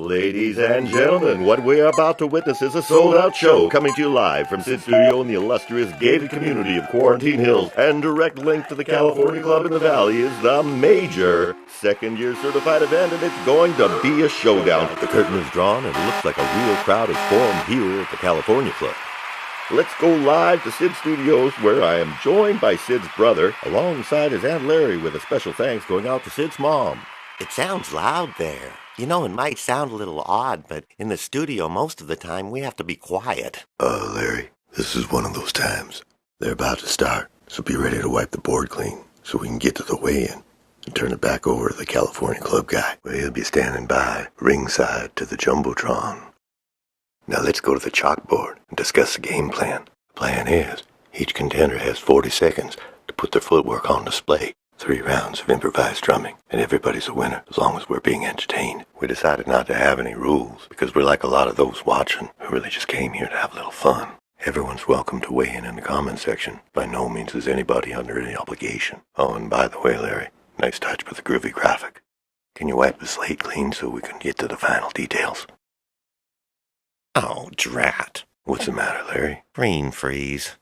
Ladies and gentlemen, what we are about to witness is a sold-out show coming to you live from SYD Studio in the illustrious gated community of Quarantine Hills, and direct link to the California Club in the Valley is the major second-year certified event, and it's going to be a showdown. The curtain is drawn, and it looks like a real crowd has formed here at the California Club. Let's go live to SYD Studios, where I am joined by Syd's brother, alongside his Aunt Larry, with a special thanks going out to Syd's mom. It sounds loud there. You know, it might sound a little odd, but in the studio most of the time we have to be quiet. Larry, this is one of those times. They're about to start, so be ready to wipe the board clean so we can get to the weigh-in and turn it back over to the California Club guy. Well, he'll be standing by ringside to the Jumbotron. Now let's go to the chalkboard and discuss the game plan. The plan is, each contender has 40 seconds to put their footwork on display. 3 rounds of improvised drumming, and everybody's a winner as long as we're being entertained. We decided not to have any rules because we're like a lot of those watching who really just came here to have a little fun. Everyone's welcome to weigh in the comment section. By no means is anybody under any obligation. Oh, and by the way, Larry, nice touch with the groovy graphic. Can you wipe the slate clean so we can get to the final details? Oh, drat. What's the matter, Larry? Brain freeze.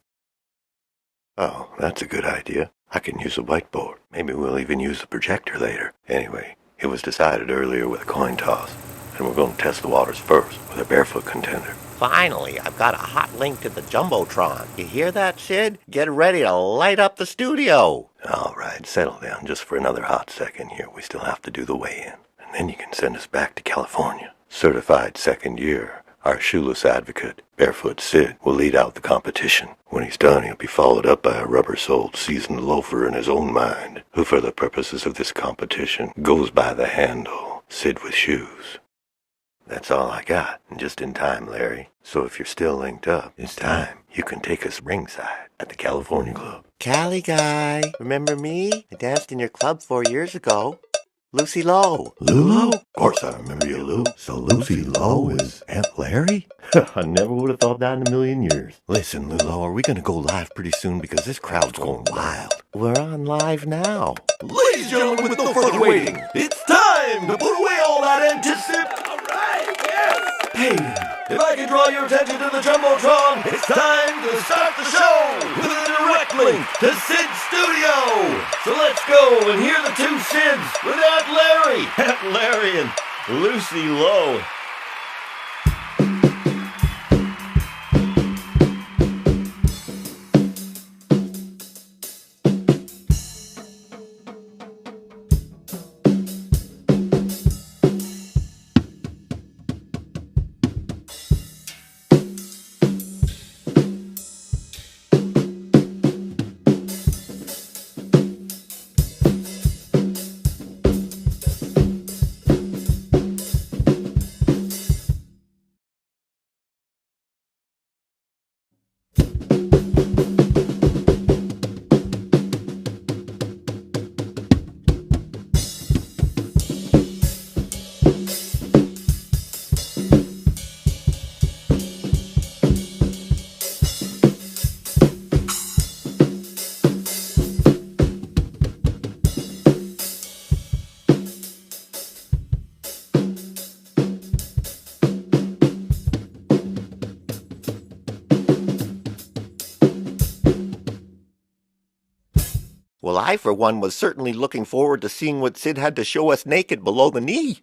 Oh, that's a good idea. I can use a whiteboard. Maybe we'll even use the projector later. Anyway, it was decided earlier with a coin toss, and we're going to test the waters first with a barefoot contender. Finally, I've got a hot link to the Jumbotron. You hear that, Syd? Get ready to light up the studio. All right, settle down just for another hot second here. We still have to do the weigh-in, and then you can send us back to California. Certified second year. Our shoeless advocate, Barefoot Syd, will lead out the competition. When he's done, he'll be followed up by a rubber-soled seasoned loafer in his own mind, who for the purposes of this competition goes by the handle SYD with Shoes. That's all I got, and just in time, Larry. So if you're still linked up, it's time. You can take us ringside at the California Club. Cali guy, remember me? I danced in your club 4 years ago. Lucy Lowe. Lulu? Of course I remember you, Lou. So Lucy Lowe is Aunt Larry? I never would have thought that in a million years. Listen, Lulu, are we going to go live pretty soon? Because this crowd's going wild. We're on live now. Ladies and gentlemen, with no further waiting, it's time to put away all that anticipation. All right, yes. Hey, if I can draw your attention to the Jumbotron, it's time to start the show with a direct link to SYD Studio. So let's go and hear the two SYDs with Aunt Larry and Lucy Lowe. Well, I, for one, was certainly looking forward to seeing what Syd had to show us naked below the knee.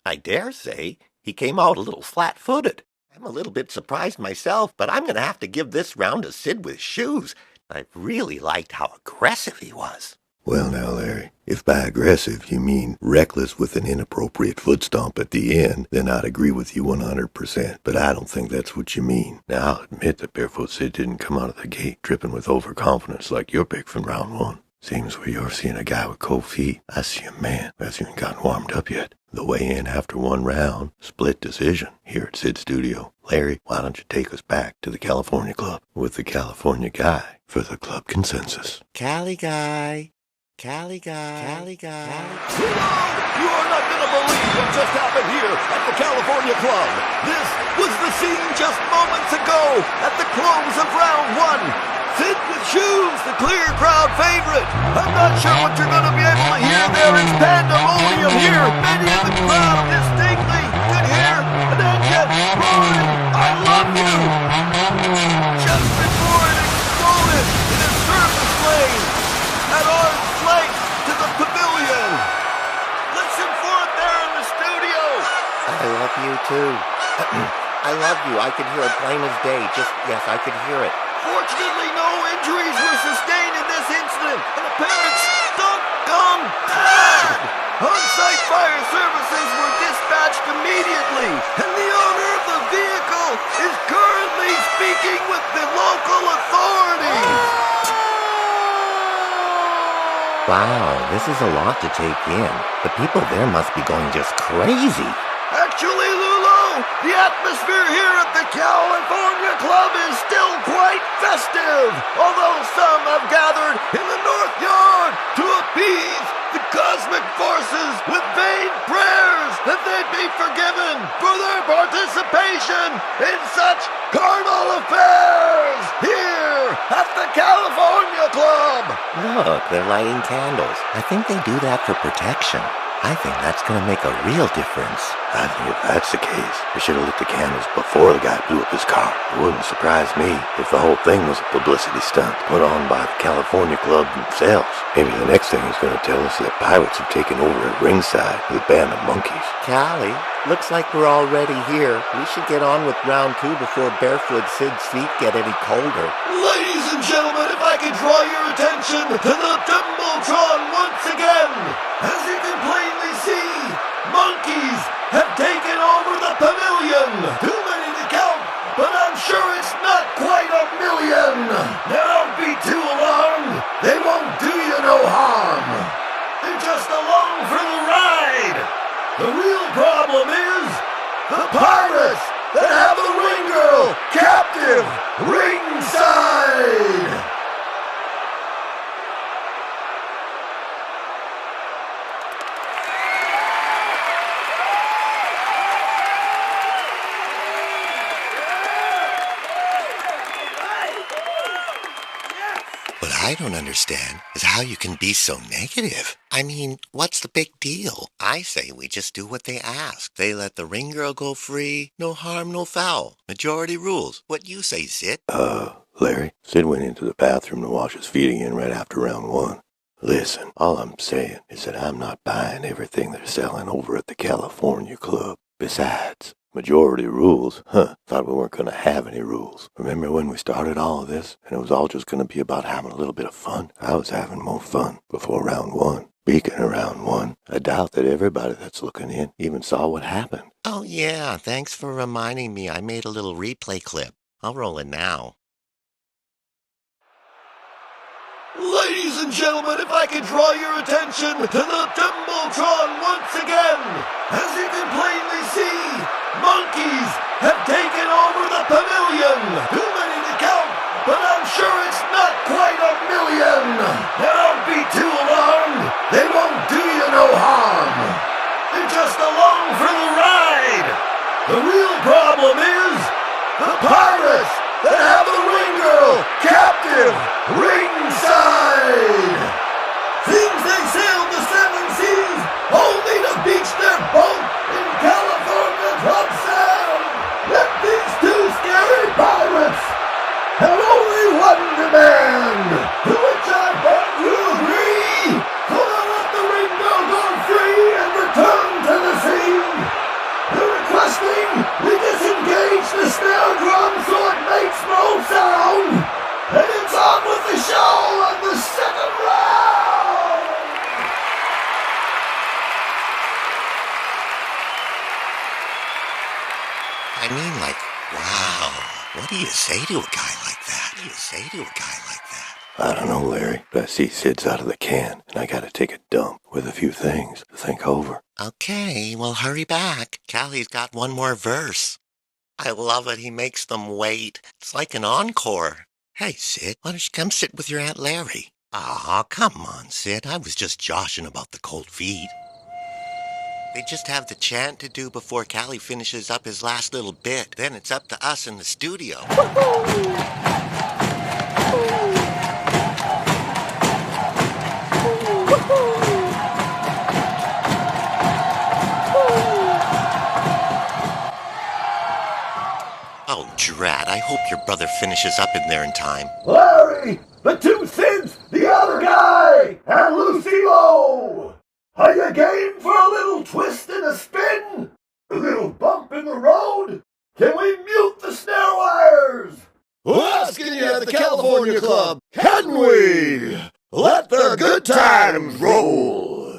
I dare say he came out a little flat-footed. I'm a little bit surprised myself, but I'm going to have to give this round to SYD with Shoes. I really liked how aggressive he was. Well now, Larry, if by aggressive you mean reckless with an inappropriate foot stomp at the end, then I'd agree with you 100%, but I don't think that's what you mean. Now, I'll admit that Barefoot Syd didn't come out of the gate dripping with overconfidence like your pick from round 1. Seems where you're seeing a guy with cold feet. I see a man who hasn't even gotten warmed up yet. The weigh-in after 1 round, split decision here at SYD Studio. Larry, why don't you take us back to the California Club with the California guy for the club consensus? Cali guy. Cali guy. You are not going to believe what just happened here at the California Club. This was the scene just moments ago at the close of round 1. SYD with Shoes, the clear crowd favorite. I'm not sure what you're going to be able to hear there. It's pandemonium here. Many in the crowd distinctly could hear I love you too. I love you. I could hear it plain as day. Yes, I could hear it. Fortunately, no injuries were sustained in this incident. An apparent stunt gun. On-site fire services were dispatched immediately, and the owner of the vehicle is currently speaking with the local authorities. Wow, this is a lot to take in. The people there must be going just crazy. Actually, Lulu, the atmosphere here at the California Club is still quite festive, although some have gathered in the North Yard to appease the cosmic forces with vain prayers that they'd be forgiven for their participation in such carnal affairs here at the California Club. Look, they're lighting candles. I think they do that for protection. I think that's gonna make a real difference. I think if that's the case, they should have lit the candles before the guy blew up his car. It wouldn't surprise me if the whole thing was a publicity stunt put on by the California Club themselves. Maybe the next thing he's gonna tell us that pirates have taken over at ringside with a band of monkeys. Callie, looks like we're already here. We should get on with round 2 before Barefoot Sid's feet get any colder. Ladies and gentlemen, if I could draw your attention to the Jumbotron once again. As you can plainly see, monkeys have taken over the pavilion. Too many to count, but I'm sure it's not quite a million. Now don't be too alarmed. They won't do you no harm. They're just along for the ride. The real problem is the pirates that have the ring girl captive ringside. What I don't understand is how you can be so negative. I mean, what's the big deal? I say we just do what they ask. They let the ring girl go free. No harm, no foul. Majority rules. What you say, Sid? Larry, Sid went into the bathroom to wash his feet again right after round 1. Listen, all I'm saying is that I'm not buying everything they're selling over at the California Club. Besides, majority rules? Thought we weren't going to have any rules. Remember when we started all of this, and it was all just going to be about having a little bit of fun? I was having more fun before round 1. Speaking of round 1, I doubt that everybody that's looking in even saw what happened. Oh yeah, thanks for reminding me. I made a little replay clip. I'll roll it now. Ladies and gentlemen, if I could draw your attention to the Jumbotron once again. As you can plainly see, monkeys have taken over the pavilion. Too many to count, but I'm sure it's not quite a million. Now don't be too alarmed. They won't do you no harm. They're just along for the ride. The real problem is the pirates that have the ring girl captive ringside. Seems they sailed the 7 seas only to beach their boat in California Club Sound. Let these 2 scary pirates have only one demand, to which I bet you agree. So now let the ring girl go free and return to the scene. They're requesting we disengage the snare drum so it makes no sound. And it's on with the show on the 2nd round. I mean, like, wow. What do you say to a guy like that? What do you say to a guy like that? I don't know, Larry, but I see Sid's out of the can, and I gotta take a dump with a few things to think over. Okay, well, hurry back. Callie's got one more verse. I love it. He makes them wait. It's like an encore. Hey, Sid, why don't you come sit with your Aunt Larry? Aw, come on, Sid. I was just joshing about the cold feet. They just have the chant to do before Callie finishes up his last little bit. Then it's up to us in the studio. Oh, drat. I hope your brother finishes up in there in time. Larry, the 2 Sids, the other guy, and Lucille. Are you game for a little twist and a spin? A little in the road? Can we mute the snare wires? Us skinny at the California Club, can we? Let the good times roll.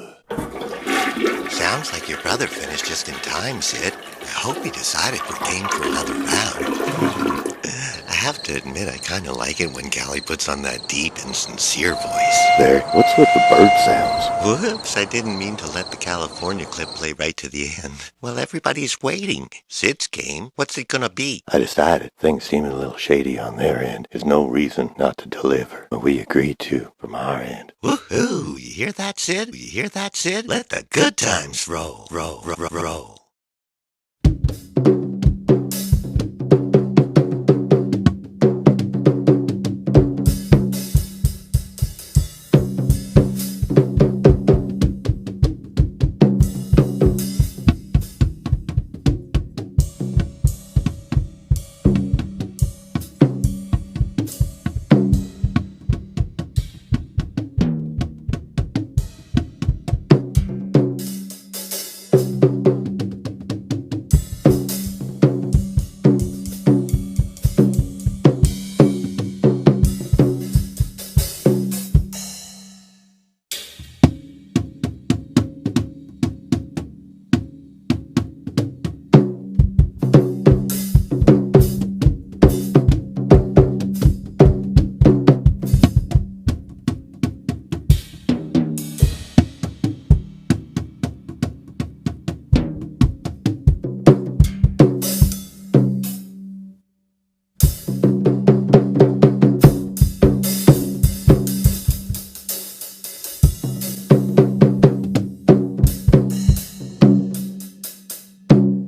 Sounds like your brother finished just in time, Sid. I hope he decided we're game for another round. I have to admit, I kind of like it when Callie puts on that deep and sincere voice. There, what's with the bird sounds? Whoops, I didn't mean to let the California clip play right to the end. Well, everybody's waiting. Sid's game. What's it gonna be? I decided things seeming a little shady on their end is no reason not to deliver, but we agreed to from our end. Woohoo! You hear that, Sid? You hear that, Sid? Let the good times roll, roll, roll, roll.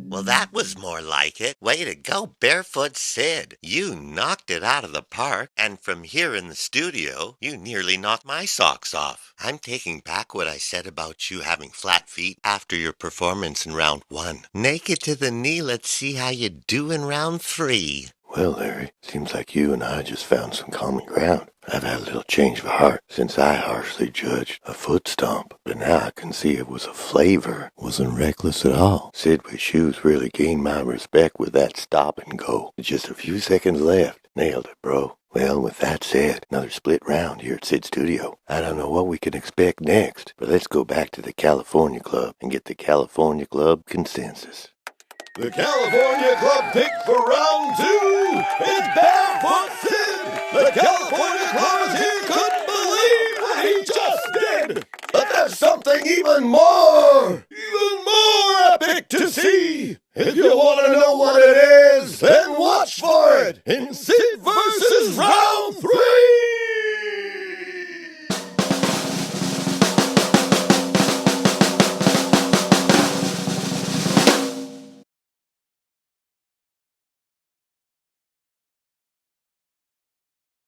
Well, that was more like it. Way to go, Barefoot Sid. You knocked it out of the park, and from here in the studio, you nearly knocked my socks off. I'm taking back what I said about you having flat feet after your performance in round 1. Naked to the knee, let's see how you do in round 3. Well, Larry, seems like you and I just found some common ground. I've had a little change of heart since I harshly judged a foot stomp, but now I can see it was a flavor. Wasn't reckless at all. SYD VS Shoes really gained my respect with that stop and go. With just a few seconds left. Nailed it, bro. Well, with that said, another split round here at SYD Studio. I don't know what we can expect next, but let's go back to the California Club and get the California Club consensus. The California Club pick for round 2 is Barefoot Sid. The California Club is here, couldn't believe what he just did. But there's something even more epic to see. If you want to know what it is, then watch for it in SYD vs. Round